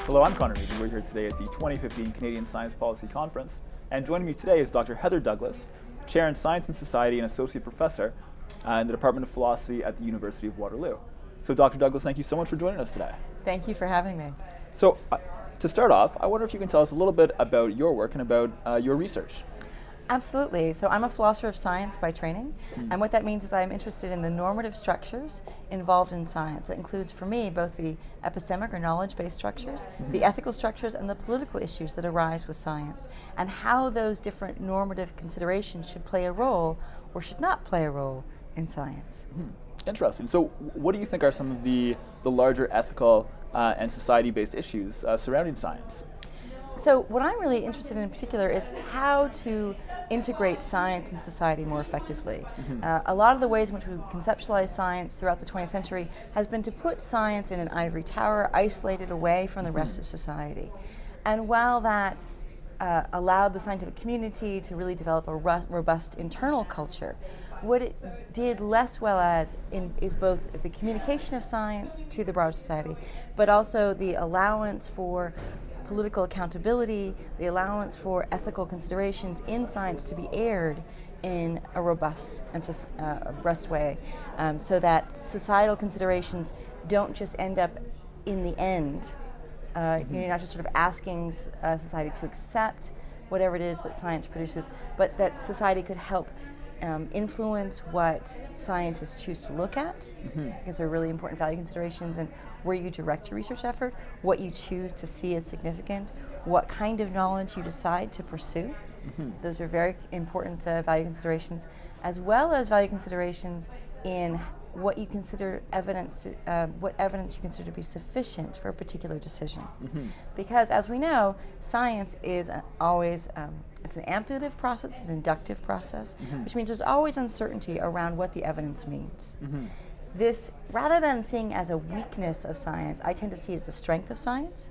Hello, I'm Conor Meade, and we're here today at the 2015 Canadian Science Policy Conference. And joining me today is Dr. Heather Douglas, Chair in Science and Society and Associate Professor in the Department of Philosophy at the University of Waterloo. So Dr. Douglas, thank you so much for joining us today. Thank you for having me. So to start off, I wonder if you can tell us a little bit about your work and about your research. Absolutely. So I'm a philosopher of science by training, and what that means is I'm interested in the normative structures involved in science. That includes, for me, both the epistemic or knowledge-based structures, the ethical structures, and the political issues that arise with science, and how those different normative considerations should play a role or should not play a role in science. Interesting. So what do you think are some of the larger ethical and society-based issues surrounding science? So what I'm really interested in particular is how to integrate science and society more effectively. A lot of the ways in which we conceptualize science throughout the 20th century has been to put science in an ivory tower, isolated away from the rest of society. And while that allowed the scientific community to really develop a robust internal culture, what it did less well as is both the communication of science to the broader society, but also the allowance for political accountability, the allowance for ethical considerations in science to be aired in a robust way, so that societal considerations don't just end up in the end. You're not just sort of asking society to accept whatever it is that science produces, but that society could help influence what scientists choose to look at, because they're really important value considerations, and where you direct your research effort, what you choose to see as significant, what kind of knowledge you decide to pursue. Those are very important value considerations, as well as value considerations in what you consider evidence, what evidence you consider to be sufficient for a particular decision. Because as we know, science is always, it's an ambiguous process, it's an inductive process, which means there's always uncertainty around what the evidence means. This, rather than seeing as a weakness of science, I tend to see it as a strength of science.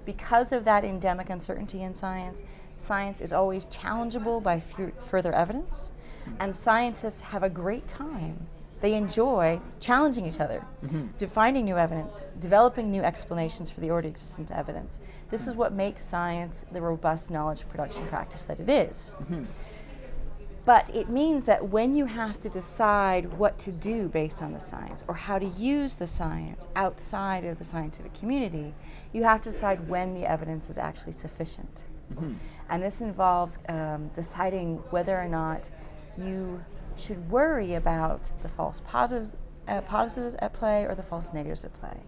Because of that endemic uncertainty in science, science is always challengeable by further evidence, and scientists have a great time. They enjoy challenging each other, defining new evidence, developing new explanations for the already existent evidence. This is what makes science the robust knowledge production practice that it is. But it means that when you have to decide what to do based on the science, or how to use the science outside of the scientific community, you have to decide when the evidence is actually sufficient. And this involves deciding whether or not you should worry about the false positives at play or the false negatives at play.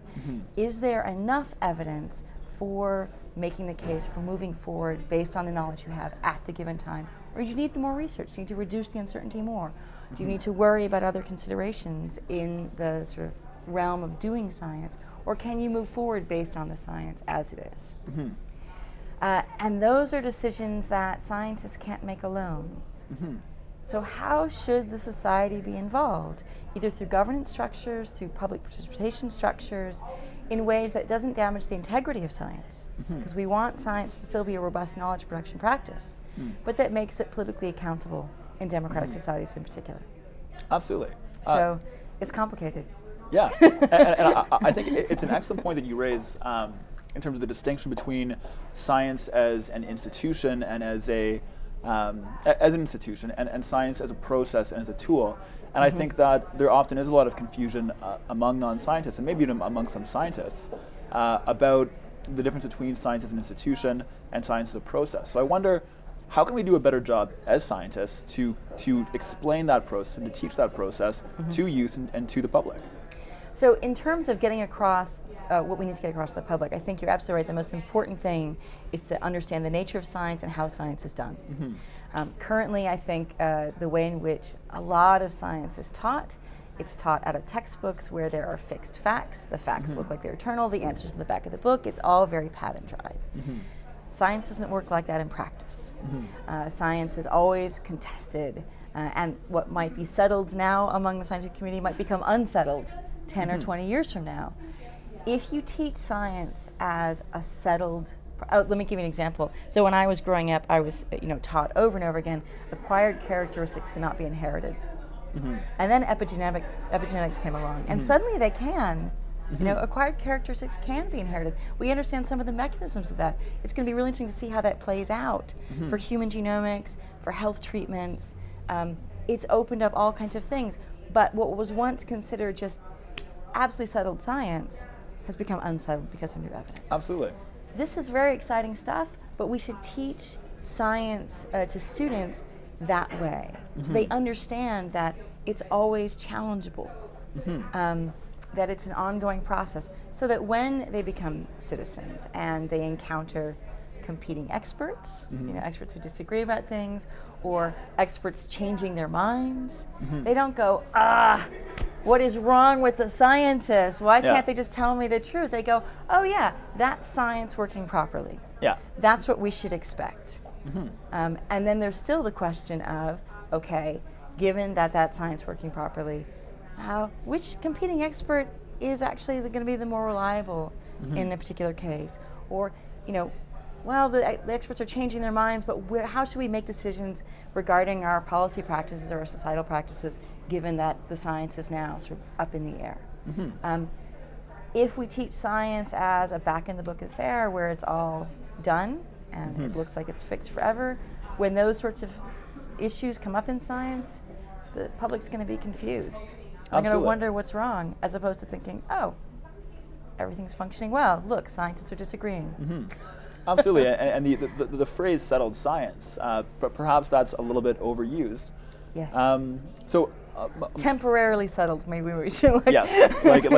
Is there enough evidence for making the case for moving forward based on the knowledge you have at the given time? Or do you need more research? Do you need to reduce the uncertainty more? Do you need to worry about other considerations in the sort of realm of doing science? Or can you move forward based on the science as it is? And those are decisions that scientists can't make alone. So how should the society be involved? Either through governance structures, through public participation structures, in ways that doesn't damage the integrity of science, because we want science to still be a robust knowledge production practice, but that makes it politically accountable in democratic societies in particular. Absolutely. So it's complicated. Yeah, and I think it's an excellent point that you raise in terms of the distinction between science as an institution and as an institution, and science as a process and as a tool. And I think that there often is a lot of confusion among non-scientists, and maybe even among some scientists, about the difference between science as an institution and science as a process. So I wonder, how can we do a better job as scientists to explain that process and to teach that process to youth and to the public? So in terms of getting across what we need to get across to the public, I think you're absolutely right. The most important thing is to understand the nature of science and how science is done. Currently, I think the way in which a lot of science is taught, it's taught out of textbooks where there are fixed facts. The facts look like they're eternal. The answers in the back of the book. It's all very pat and dried. Science doesn't work like that in practice. Science is always contested, and what might be settled now among the scientific community might become unsettled 10 or 20 years from now. If you teach science as a settled, let me give you an example. So when I was growing up, I was taught over and over again, acquired characteristics cannot be inherited. And then epigenetics came along, and suddenly they can, You know, acquired characteristics can be inherited. We understand some of the mechanisms of that. It's going to be really interesting to see how that plays out for human genomics, for health treatments. It's opened up all kinds of things. But what was once considered just absolutely settled science has become unsettled because of new evidence. Absolutely. This is very exciting stuff, but we should teach science to students that way. So they understand that it's always challengeable. That it's an ongoing process, so that when they become citizens and they encounter competing experts, you know, experts who disagree about things, or experts changing their minds, they don't go, what is wrong with the scientists? Why can't they just tell me the truth? They go, oh yeah, that's science working properly. Yeah. That's what we should expect. And then there's still the question of, okay, given that that's science working properly, which competing expert is actually going to be the more reliable in a particular case? Or, you know, well, the experts are changing their minds, but how should we make decisions regarding our policy practices or our societal practices, given that the science is now sort of up in the air? If we teach science as a back-in-the-book affair where it's all done and it looks like it's fixed forever, when those sorts of issues come up in science, the public's going to be confused. I'm going to wonder what's wrong, as opposed to thinking, oh, everything's functioning well. Look, scientists are disagreeing. Absolutely, and the phrase "settled science," but perhaps that's a little bit overused. Yes. So temporarily settled, maybe we should. Yes, like a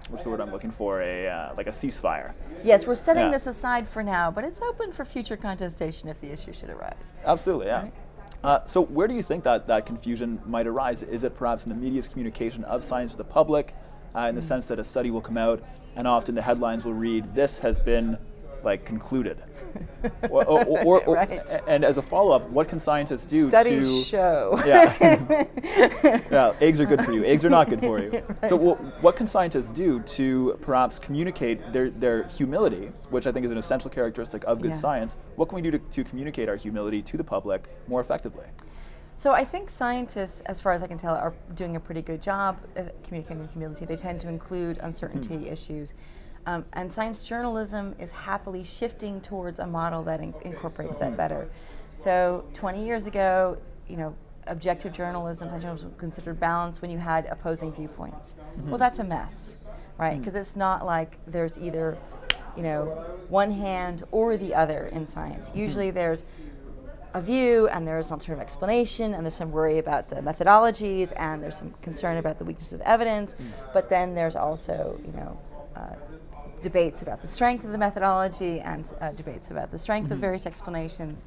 what's the word I'm looking for? Like a ceasefire. Yes, we're setting this aside for now, but it's open for future contestation if the issue should arise. Absolutely, yeah. Right? So where do you think that confusion might arise? Is it perhaps in the media's communication of science to the public, in the sense that a study will come out and often the headlines will read, "This has been concluded," or right. And as a follow-up, what can scientists do Studies show. Yeah, eggs are good for you. Eggs are not good for you. Right. So what can scientists do to perhaps communicate their humility, which I think is an essential characteristic of good science? What can we do to communicate our humility to the public more effectively? So I think scientists, as far as I can tell, are doing a pretty good job of communicating their humility. They tend to include uncertainty issues. And science journalism is happily shifting towards a model that incorporates that better. So 20 years ago, you know, objective journalism, science journalism was considered balanced when you had opposing viewpoints. Well, that's a mess, right? Because it's not like there's either, you know, one hand or the other in science. Usually there's a view, and there's an alternative explanation, and there's some worry about the methodologies, and there's some concern about the weakness of evidence, but then there's also, you know, debates about the strength of the methodology and debates about the strength of various explanations.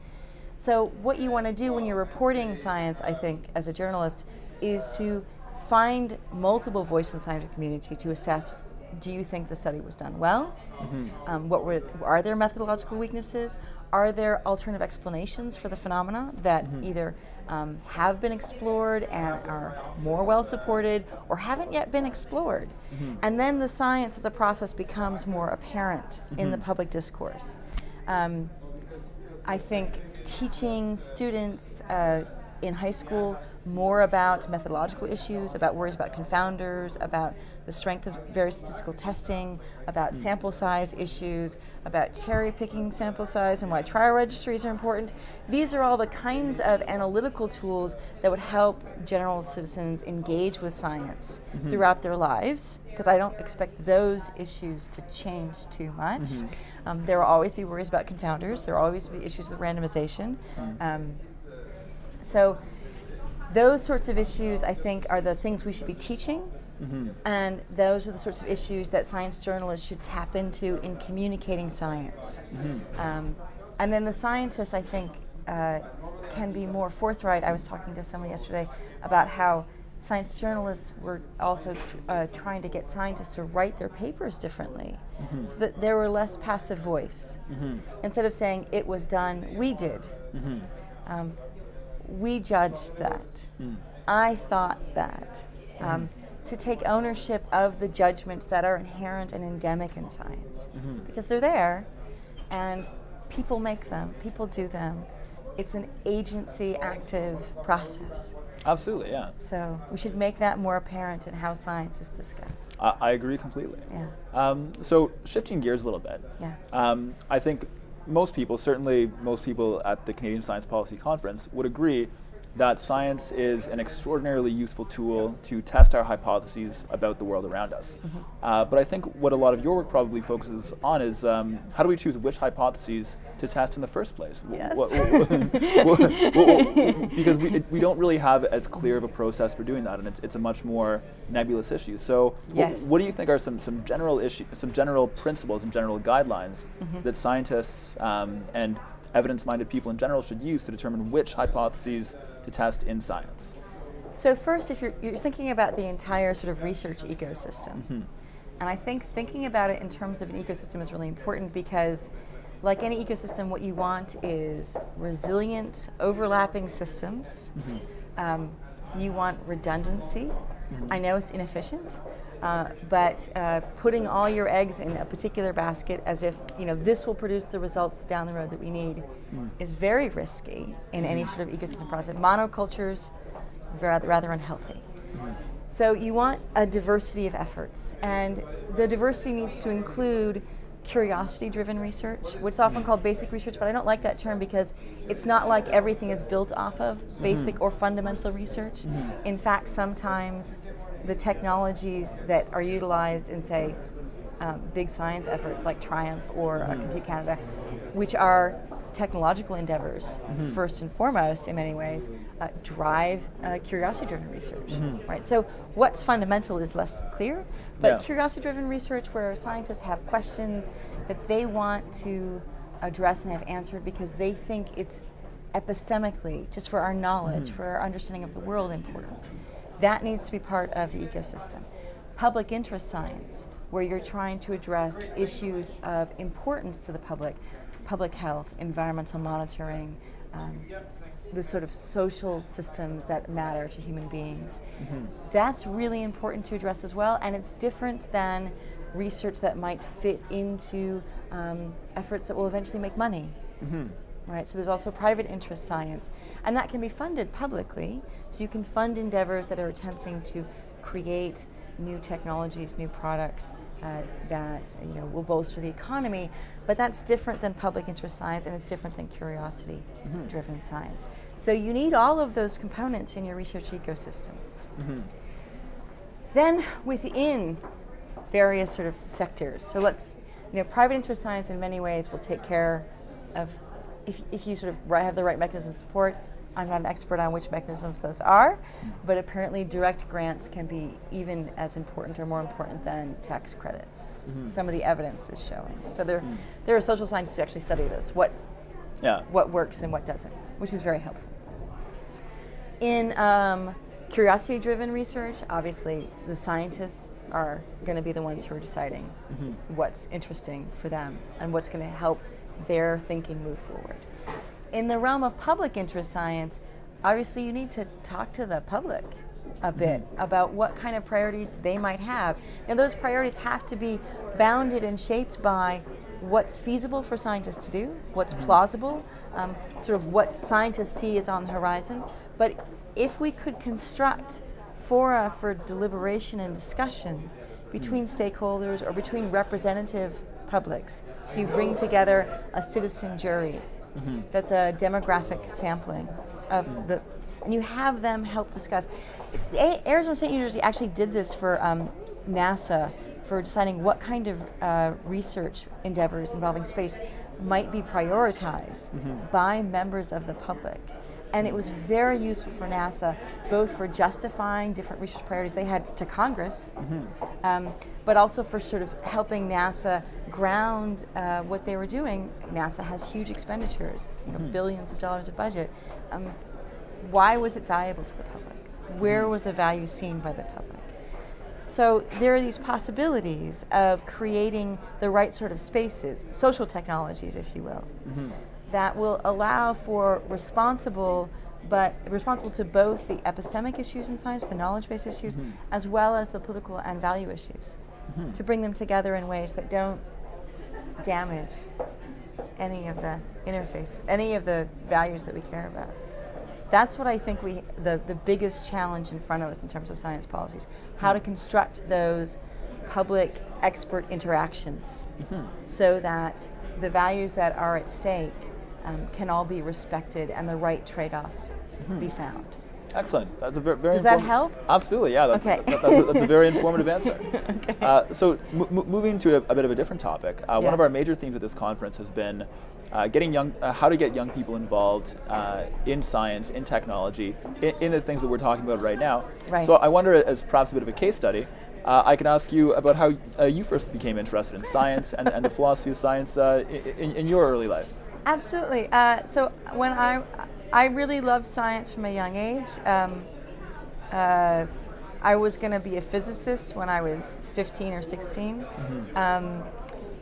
So what you want to do when you're reporting science, I think, as a journalist, is to find multiple voices in the scientific community to assess, do you think the study was done well? Are there methodological weaknesses? Are there alternative explanations for the phenomena that either have been explored and are more well supported or haven't yet been explored? And then the science as a process becomes more apparent in the public discourse. I think teaching students in high school more about methodological issues, about worries about confounders, about the strength of various statistical testing, about sample size issues, about cherry picking sample size and why trial registries are important. These are all the kinds of analytical tools that would help general citizens engage with science throughout their lives, because I don't expect those issues to change too much. There will always be worries about confounders. There will always be issues with randomization. So those sorts of issues, I think, are the things we should be teaching, and those are the sorts of issues that science journalists should tap into in communicating science. And then the scientists, I think, can be more forthright. I was talking to someone yesterday about how science journalists were also trying to get scientists to write their papers differently, so that there were less passive voice. Instead of saying, it was done, we did. We judged that. I thought that. To take ownership of the judgments that are inherent and endemic in science. Because they're there, and people make them, people do them. It's an agency active process. Absolutely, yeah. So we should make that more apparent in how science is discussed. I agree completely. Yeah. So shifting gears a little bit, Yeah. I think most people, certainly most people at the Canadian Science Policy Conference, would agree that science is an extraordinarily useful tool to test our hypotheses about the world around us. But I think what a lot of your work probably focuses on is how do we choose which hypotheses to test in the first place? Yes. Because we don't really have as clear of a process for doing that, and it's a much more nebulous issue. So Yes. what do you think are some general issues, some general principles and general guidelines that scientists and evidence-minded people in general should use to determine which hypotheses to test in science? So first, if you're thinking about the entire sort of research ecosystem, and I think thinking about it in terms of an ecosystem is really important because, like any ecosystem, what you want is resilient, overlapping systems. You want redundancy. I know it's inefficient, but putting all your eggs in a particular basket as if this will produce the results down the road that we need is very risky in any sort of ecosystem process. Monocultures, rather unhealthy. So you want a diversity of efforts, and the diversity needs to include curiosity-driven research, which is often called basic research, but I don't like that term because it's not like everything is built off of basic or fundamental research. In fact, sometimes the technologies that are utilized in, say, big science efforts like Triumph or Compute Canada, which are technological endeavors, first and foremost, in many ways, drive curiosity-driven research, right? So what's fundamental is less clear, but curiosity-driven research where scientists have questions that they want to address and have answered because they think it's epistemically, just for our knowledge, for our understanding of the world, important. That needs to be part of the ecosystem. Public interest science, where you're trying to address issues of importance to the public health, environmental monitoring, the sort of social systems that matter to human beings. That's really important to address as well, and it's different than research that might fit into efforts that will eventually make money. Right, so there's also private interest science, and that can be funded publicly. So you can fund endeavors that are attempting to create new technologies, new products that will bolster the economy. But that's different than public interest science, and it's different than curiosity-driven science. So you need all of those components in your research ecosystem. Then within various sort of sectors, so let's, private interest science in many ways will take care of. If you sort of have the right mechanism of support, I'm not an expert on which mechanisms those are, but apparently direct grants can be even as important or more important than tax credits. Some of the evidence is showing. So there are social scientists who actually study this, what works and what doesn't, which is very helpful. In curiosity-driven research, obviously the scientists are going to be the ones who are deciding what's interesting for them and what's going to help their thinking move forward. In the realm of public interest science, obviously you need to talk to the public a bit about what kind of priorities they might have. And those priorities have to be bounded and shaped by what's feasible for scientists to do, what's plausible, sort of what scientists see is on the horizon. But if we could construct fora for deliberation and discussion between stakeholders or between representative publics. So you bring together a citizen jury that's a demographic sampling of and you have them help discuss. Arizona State University actually did this for NASA for deciding what kind of research endeavors involving space might be prioritized by members of the public. And it was very useful for NASA, both for justifying different research priorities they had to Congress, but also for sort of helping NASA ground what they were doing. NASA has huge expenditures, billions of dollars of budget. Why was it valuable to the public? Where was the value seen by the public? So there are these possibilities of creating the right sort of spaces, social technologies, if you will, that will allow for responsible to both the epistemic issues in science, the knowledge-based issues, as well as the political and value issues, to bring them together in ways that don't damage any of the interface, any of the values that we care about. That's what I think the biggest challenge in front of us in terms of science policies, how to construct those public expert interactions so that the values that are at stake can all be respected and the right trade-offs be found. Excellent. That's a very Does that help? Absolutely, yeah. That's a very informative answer. Okay. So moving to a bit of a different topic, one of our major themes at this conference has been how to get young people involved in science, in technology, in the things that we're talking about right now. Right. So I wonder, as perhaps a bit of a case study, I can ask you about how you first became interested in science and the philosophy of science in your early life. Absolutely. So when I really loved science from a young age. I was going to be a physicist when I was 15 or 16.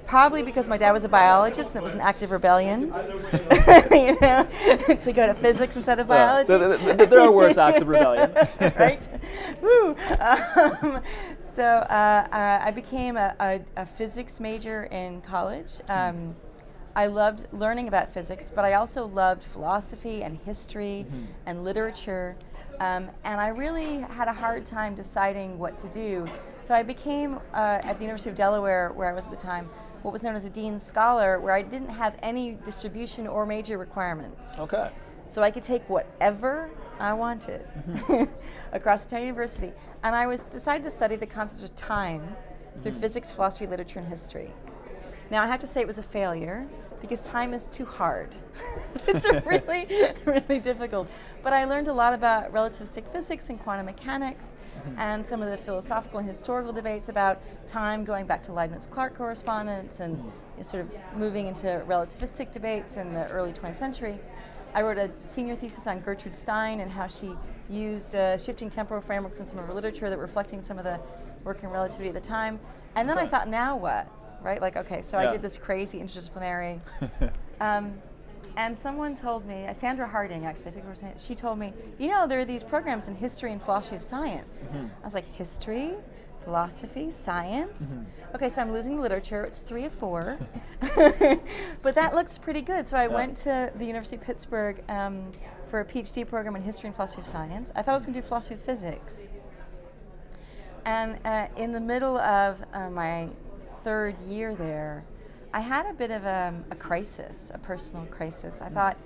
Probably because my dad was a biologist and it was an act of rebellion, to go to physics instead of biology. There are worse acts of rebellion. Right? Woo! So I became a physics major in college. I loved learning about physics, but I also loved philosophy and history and literature. And I really had a hard time deciding what to do. So I became, at the University of Delaware, where I was at the time, what was known as a Dean Scholar, where I didn't have any distribution or major requirements. Okay. So I could take whatever I wanted across the university. And I decided to study the concept of time through physics, philosophy, literature, and history. Now I have to say it was a failure because time is too hard. It's really, really difficult. But I learned a lot about relativistic physics and quantum mechanics and some of the philosophical and historical debates about time, going back to Leibniz-Clark correspondence and sort of moving into relativistic debates in the early 20th century. I wrote a senior thesis on Gertrude Stein and how she used shifting temporal frameworks in some of her literature that were reflecting some of the work in relativity at the time. And then I thought, now what? Right? Like, okay, so I did this crazy interdisciplinary. And someone told me, Sandra Harding actually, she told me, there are these programs in history and philosophy of science. I was like, history, philosophy, science? Okay, so I'm losing the literature, it's 3 of 4. But that looks pretty good. So I went to the University of Pittsburgh for a PhD program in history and philosophy of science. I thought I was going to do philosophy of physics. And in the middle of my 3rd year there, I had a bit of a crisis, a personal crisis. I thought,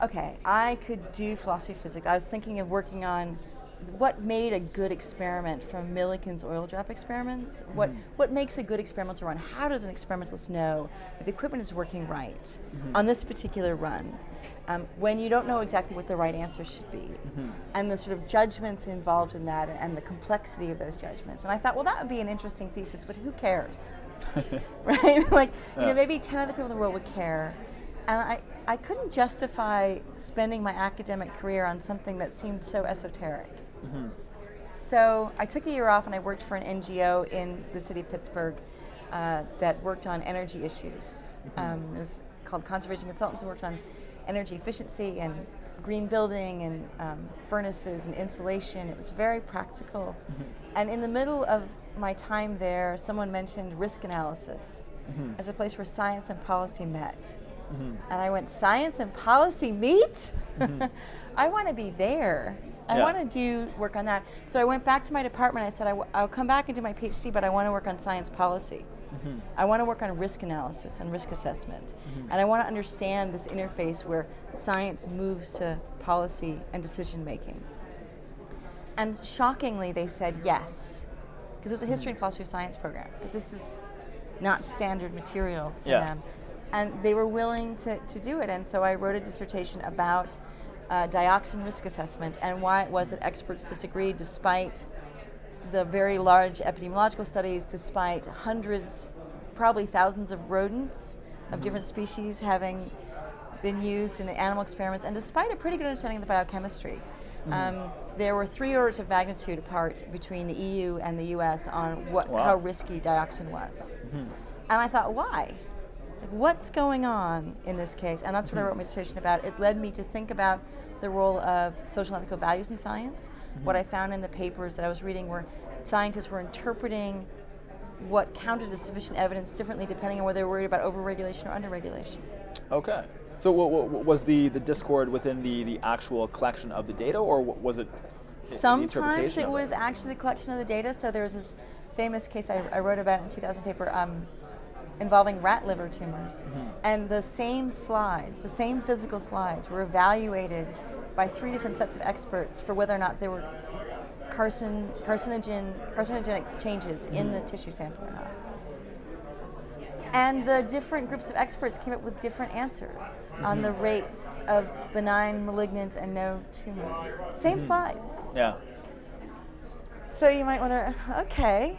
okay, I could do philosophy of physics. I was thinking of working on what made a good experiment from Millikan's oil drop experiments. What makes a good experimental run? How does an experimentalist know if the equipment is working right on this particular run when you don't know exactly what the right answer should be, and the sort of judgments involved in that and the complexity of those judgments. And I thought, well, that would be an interesting thesis, but who cares? Right? Like, maybe 10 other people in the world would care. And I couldn't justify spending my academic career on something that seemed so esoteric. So I took a year off and I worked for an NGO in the city of Pittsburgh that worked on energy issues. It was called Conservation Consultants and worked on energy efficiency and green building and furnaces and insulation. It was very practical. And in the middle of my time there, someone mentioned risk analysis as a place where science and policy met. And I went, science and policy meet? I want to be there. I want to do work on that. So I went back to my department. I said, I'll come back and do my PhD, but I want to work on science policy. I want to work on risk analysis and risk assessment. And I want to understand this interface where science moves to policy and decision making. And shockingly, they said yes, because it was a history and philosophy of science program. But this is not standard material for them. And they were willing to do it. And so I wrote a dissertation about dioxin risk assessment and why it was that experts disagreed despite the very large epidemiological studies, despite hundreds, probably thousands of rodents of different species having been used in animal experiments, and despite a pretty good understanding of the biochemistry. There were 3 orders of magnitude apart between the EU and the US on how risky dioxin was. And I thought, why? Like, what's going on in this case? And that's what I wrote my dissertation about. It led me to think about the role of social and ethical values in science. What I found in the papers that I was reading were scientists were interpreting what counted as sufficient evidence differently depending on whether they were worried about overregulation or underregulation. Okay. So was the discord within the actual collection of the data, or was it Sometimes it was actually the collection of the data. So there was this famous case I wrote about in a 2000 paper involving rat liver tumors. And the same slides, the same physical slides, were evaluated by 3 different sets of experts for whether or not there were carcinogenic changes in the tissue sample or not. And the different groups of experts came up with different answers on the rates of benign, malignant, and no tumors. Same slides. Yeah. So you might wonder, okay,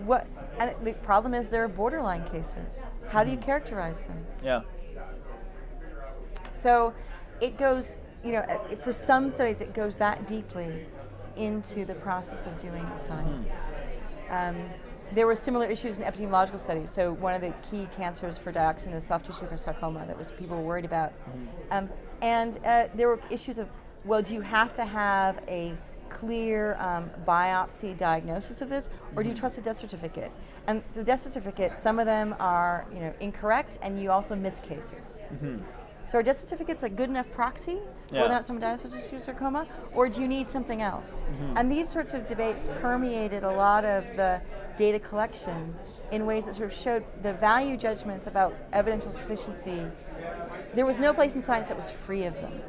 what? And the problem is there are borderline cases. How do you characterize them? Yeah. So it goes, for some studies, it goes that deeply into the process of doing the science. There were similar issues in epidemiological studies. So one of the key cancers for dioxin is soft tissue sarcoma that people were worried about. And there were issues of, well, do you have to have a clear biopsy diagnosis of this, or do you trust a death certificate? And the death certificate, some of them are incorrect, and you also miss cases. So are death certificates a good enough proxy whether or not someone died of soft tissue sarcoma, or do you need something else? And these sorts of debates permeated a lot of the data collection in ways that sort of showed the value judgments about evidential sufficiency. There was no place in science that was free of them.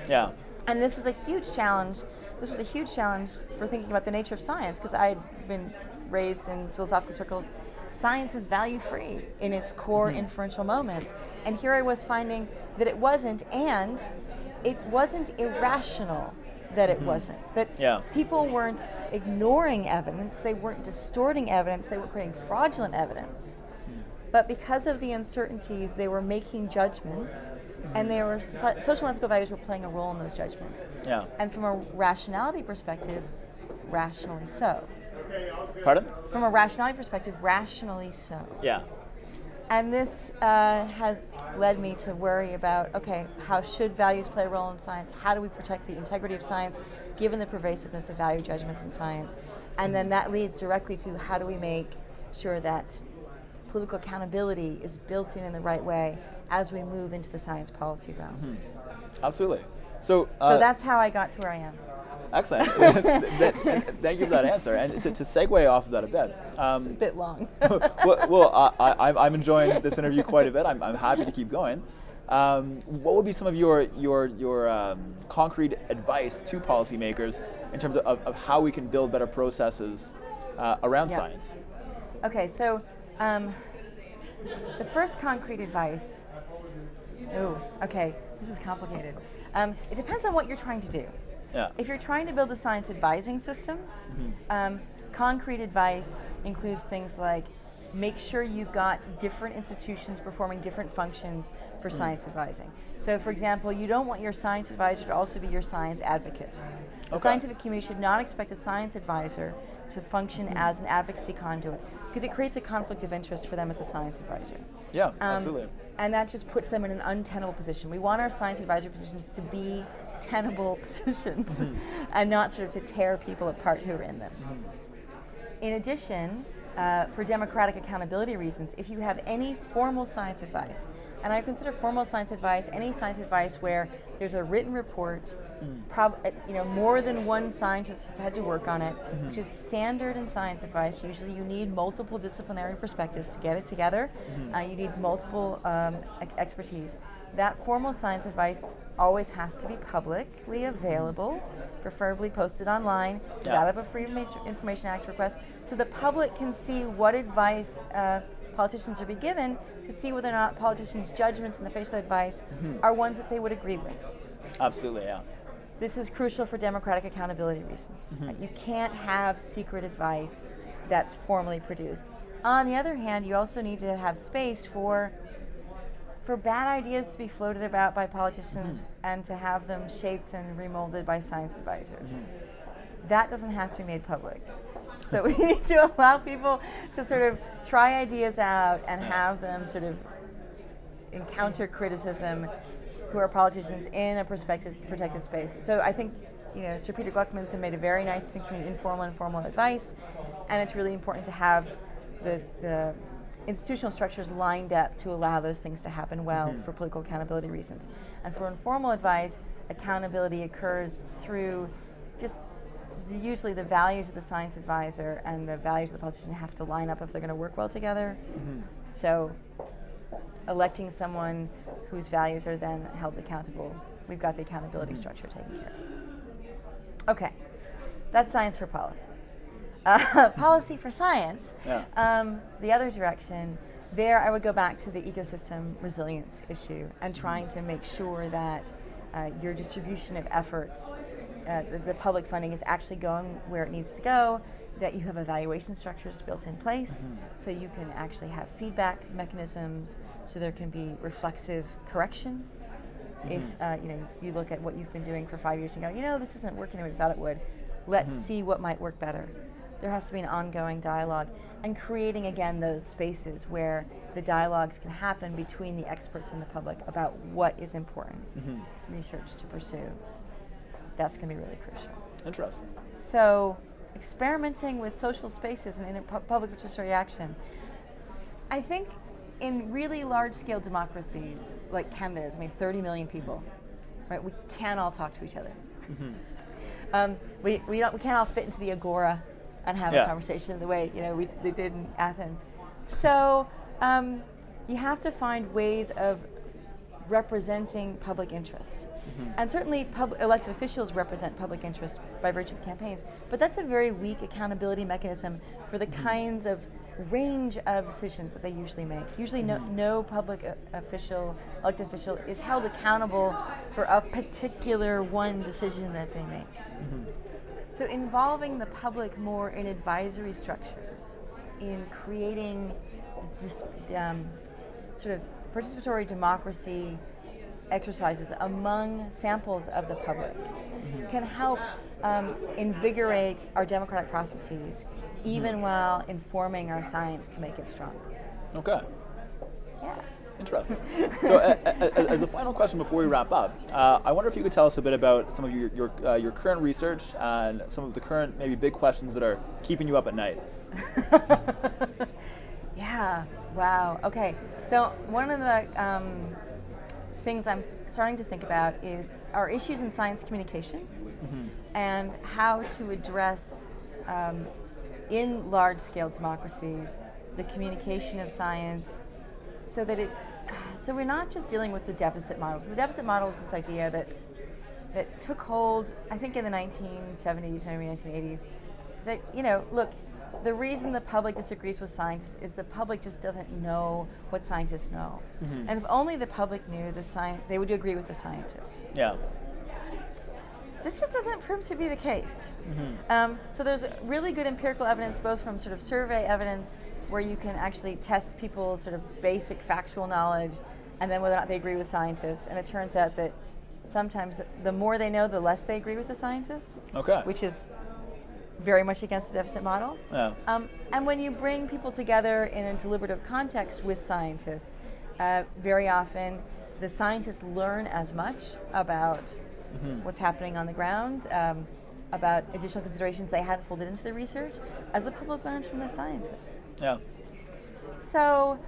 Yeah. And this is a huge challenge. This was a huge challenge for thinking about the nature of science, because I had been raised in philosophical circles. Science is value-free in its core inferential moments. And here I was finding that it wasn't, and it wasn't irrational that it wasn't. That people weren't ignoring evidence, they weren't distorting evidence, they were creating fraudulent evidence. But because of the uncertainties, they were making judgments, and they were social and ethical values were playing a role in those judgments. Yeah. And from a rationality perspective, rationally so. Pardon? From a rationality perspective, rationally so. Yeah. And this has led me to worry about, okay, how should values play a role in science? How do we protect the integrity of science, given the pervasiveness of value judgments in science? And then that leads directly to how do we make sure that political accountability is built in the right way as we move into the science policy realm. Absolutely. So that's how I got to where I am. Excellent. Thank you for that answer. And to segue off of that a bit. It's a bit long. I'm enjoying this interview quite a bit. I'm happy to keep going. What would be some of your concrete advice to policymakers in terms of how we can build better processes around science? Okay, so the first concrete advice, this is complicated. It depends on what you're trying to do. Yeah. If you're trying to build a science advising system, concrete advice includes things like make sure you've got different institutions performing different functions for science advising. So for example, you don't want your science advisor to also be your science advocate. The scientific community should not expect a science advisor to function as an advocacy conduit, because it creates a conflict of interest for them as a science advisor. Yeah, absolutely. And that just puts them in an untenable position. We want our science advisory positions to be tenable positions and not sort of to tear people apart who are in them. In addition, for democratic accountability reasons, if you have any formal science advice, and I consider formal science advice any science advice where there's a written report, more than one scientist has had to work on it, which is standard in science advice. Usually you need multiple disciplinary perspectives to get it together. You need multiple expertise. That formal science advice always has to be publicly available, preferably posted online, without a Freedom of Information Act request, so the public can see what advice politicians are being given, to see whether or not politicians' judgments in the face of that advice are ones that they would agree with. Absolutely, yeah. This is crucial for democratic accountability reasons. You can't have secret advice that's formally produced. On the other hand, you also need to have space for bad ideas to be floated about by politicians and to have them shaped and remolded by science advisors. That doesn't have to be made public. So we need to allow people to sort of try ideas out and have them sort of encounter criticism who are politicians in a protected space. So I think, Sir Peter Gluckmanson made a very nice distinction between informal and formal advice, and it's really important to have the institutional structures lined up to allow those things to happen well for political accountability reasons. And for informal advice, accountability occurs through just usually the values of the science advisor and the values of the politician have to line up if they're going to work well together. So electing someone whose values are then held accountable, we've got the accountability structure taken care of. Okay, that's science for policy. Policy for science, the other direction, there I would go back to the ecosystem resilience issue and trying to make sure that your distribution of efforts, the public funding is actually going where it needs to go, that you have evaluation structures built in place so you can actually have feedback mechanisms so there can be reflexive correction. If you look at what you've been doing for 5 years and go, this isn't working the way we thought it would, let's see what might work better. There has to be an ongoing dialogue and creating again those spaces where the dialogues can happen between the experts and the public about what is important research to pursue. That's going to be really crucial. Interesting. So experimenting with social spaces and in public participatory action. I think in really large-scale democracies like Canada is, 30 million people, right? We can't all talk to each other. We can't all fit into the agora and have a conversation the way they did in Athens. So you have to find ways of representing public interest. And certainly elected officials represent public interest by virtue of campaigns, but that's a very weak accountability mechanism for the kinds of range of decisions that they usually make. Usually no public elected official is held accountable for a particular one decision that they make. So involving the public more in advisory structures, in creating sort of participatory democracy exercises among samples of the public can help invigorate our democratic processes, even while informing our science to make it stronger. Okay. Yeah. Interesting. So, as a final question before we wrap up, I wonder if you could tell us a bit about some of your current research and some of the current maybe big questions that are keeping you up at night. Yeah. Wow. Okay. So one of the things I'm starting to think about is our issues in science communication and how to address in large-scale democracies the communication of science. So we're not just dealing with the deficit models. The deficit model is this idea that took hold, I think, in the 1970s, maybe 1980s. That look, the reason the public disagrees with scientists is the public just doesn't know what scientists know. And if only the public knew they would agree with the scientists. Yeah. This just doesn't prove to be the case. So there's really good empirical evidence, both from sort of survey evidence, where you can actually test people's sort of basic factual knowledge, and then whether or not they agree with scientists. And it turns out that sometimes the more they know, the less they agree with the scientists. Okay. Which is very much against the deficit model. Yeah. And when you bring people together in a deliberative context with scientists, very often the scientists learn as much about what's happening on the ground, about additional considerations they hadn't folded into the research, as the public learns from the scientists. Yeah. So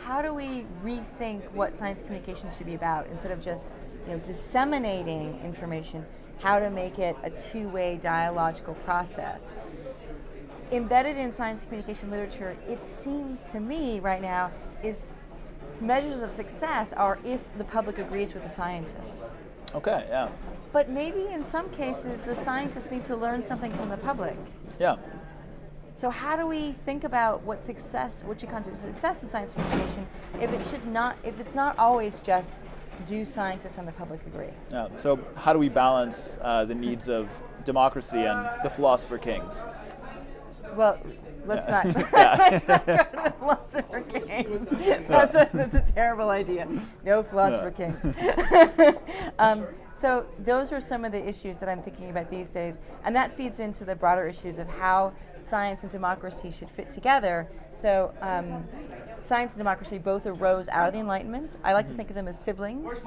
how do we rethink what science communication should be about instead of just disseminating information? How to make it a two-way dialogical process. Embedded in science communication literature, it seems to me right now, is measures of success are if the public agrees with the scientists. Okay, yeah. But maybe in some cases, the scientists need to learn something from the public. Yeah. So how do we think about what you consider success in science communication if it's not always just do scientists and the public agree? Yeah. So how do we balance the needs of democracy and the philosopher kings? Well, let's not go to the philosopher kings. That's a terrible idea. No philosopher kings. So those are some of the issues that I'm thinking about these days, and that feeds into the broader issues of how science and democracy should fit together. So science and democracy both arose out of the Enlightenment. I like to think of them as siblings,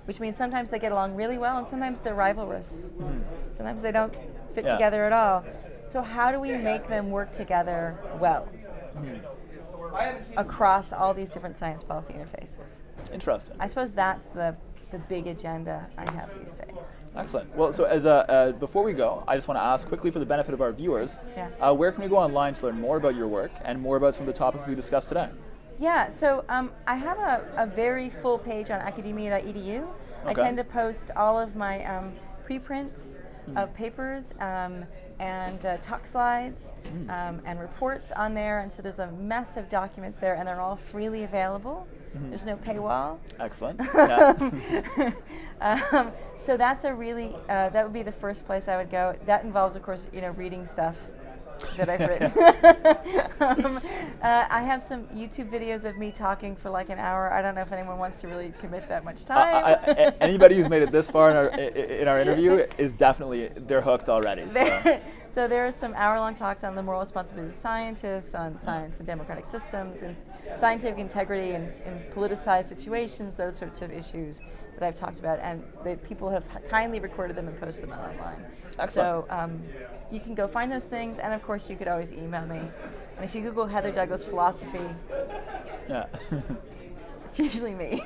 which means sometimes they get along really well and sometimes they're rivalrous. Sometimes they don't fit together at all. So how do we make them work together well? across all these different science policy interfaces. Interesting. I suppose that's the big agenda I have these days. Excellent. Well, so as before we go, I just want to ask quickly for the benefit of our viewers, where can we go online to learn more about your work and more about some of the topics we discussed today? Yeah, so I have a very full page on academia.edu. Okay. I tend to post all of my preprints of papers and talk slides and reports on there, and so there's a mess of documents there, and they're all freely available. There's no paywall. Excellent. So that's a really, that would be the first place I would go. That involves, of course, reading stuff that I've written. I have some YouTube videos of me talking for like an hour. I don't know if anyone wants to really commit that much time. Anybody who's made it this far in our interview is definitely, they're hooked already. So there are some hour-long talks on the moral responsibility of scientists, on science and democratic systems, and scientific integrity in politicized situations, those sorts of issues that I've talked about, and people have kindly recorded them and posted them online. Excellent. So you can go find those things, and of course you could always email me. And if you Google Heather Douglas Philosophy, it's usually me.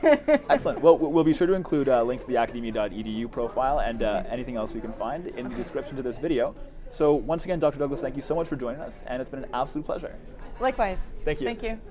Excellent. Well, we'll be sure to include links to the academia.edu profile and anything else we can find in the description to this video. So once again, Dr. Douglas, thank you so much for joining us, and it's been an absolute pleasure. Likewise. Thank you. Thank you.